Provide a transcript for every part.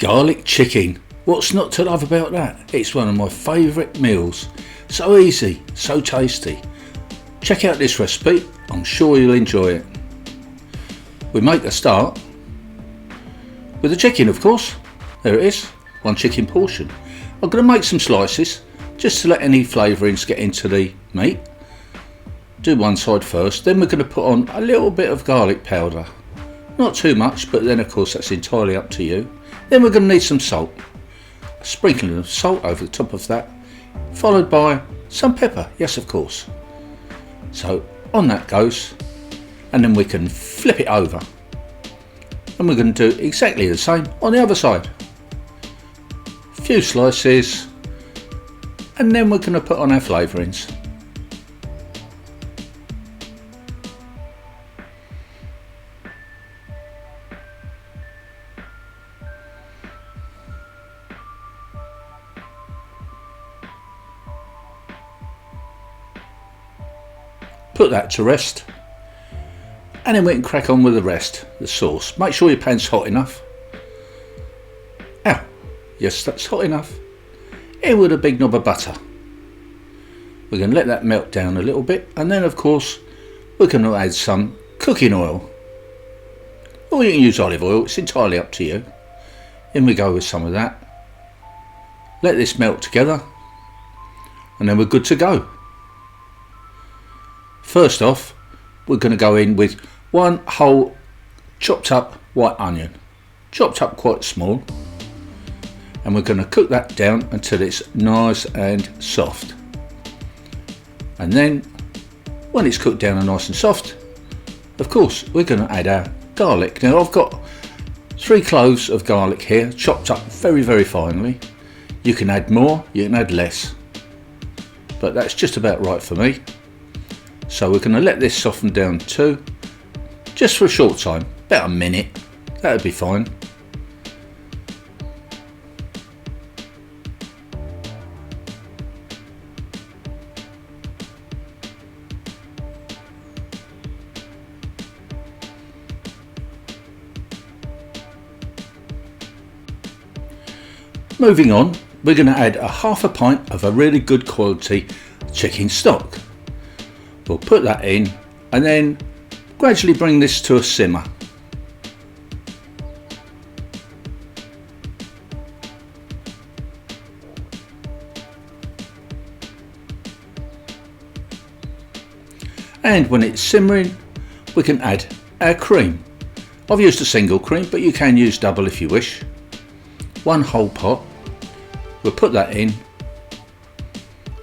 Garlic chicken. What's not to love about that? It's one of my favourite meals. So easy, so tasty. Check out this recipe, I'm sure you'll enjoy it. We make a start with the chicken, of course. There it is, one chicken portion. I'm going to make some slices just to let any flavourings get into the meat. Do one side first, then we're going to put on a little bit of garlic powder. Not too much, but then of course that's entirely up to you. Then we're going to need some salt. A sprinkling of salt over the top of that, followed by some pepper, yes of course. So on that goes, and then we can flip it over. And we're going to do exactly the same on the other side. A few slices, and then we're going to put on our flavourings. Put that to rest, and then we can crack on with the rest, the sauce. Make sure your pan's hot enough. Ow, yes, that's hot enough. In with a big knob of butter. We're going to let that melt down a little bit, and then of course we're going to add some cooking oil. Or you can use olive oil, it's entirely up to you. In we go with some of that. Let this melt together, and then we're good to go. First off, we're going to go in with one whole chopped up white onion, chopped up quite small, and we're going to cook that down until it's nice and soft. And then when it's cooked down and nice and soft, of course we're going to add our garlic. Now I've got 3 cloves of garlic here, chopped up very finely. You can add more, you can add less, but that's just about right for me. So we're going to let this soften down too, just for a short time, about a minute, that would be fine. Moving on, we're going to add a half a pint of a really good quality chicken stock. We'll put that in and then gradually bring this to a simmer. And when it's simmering, we can add our cream. I've used a single cream, but you can use double if you wish. One whole pot. We'll put that in,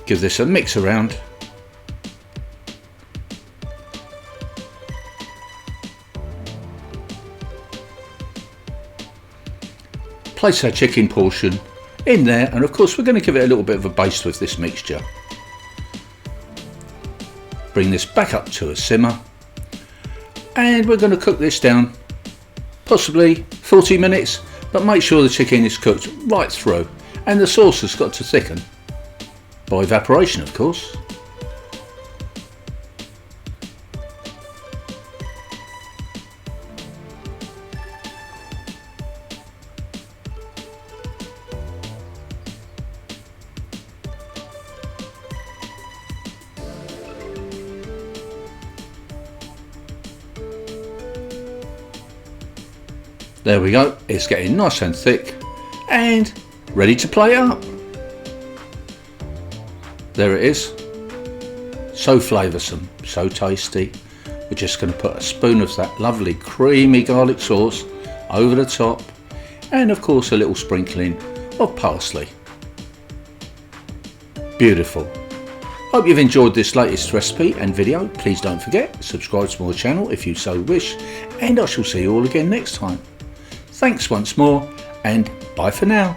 give this a mix around. Place our chicken portion in there, and of course we're going to give it a little bit of a baste with this mixture. Bring this back up to a simmer, and we're going to cook this down possibly 40 minutes, but make sure the chicken is cooked right through and the sauce has got to thicken by evaporation, of course. There we go, it's getting nice and thick and ready to plate up. There it is, so flavoursome, so tasty. We're just going to put a spoon of that lovely creamy garlic sauce over the top, and of course a little sprinkling of parsley. Beautiful. Hope you've enjoyed this latest recipe and video. Please don't forget, subscribe to my channel if you so wish, and I shall see you all again next time. Thanks once more, and bye for now.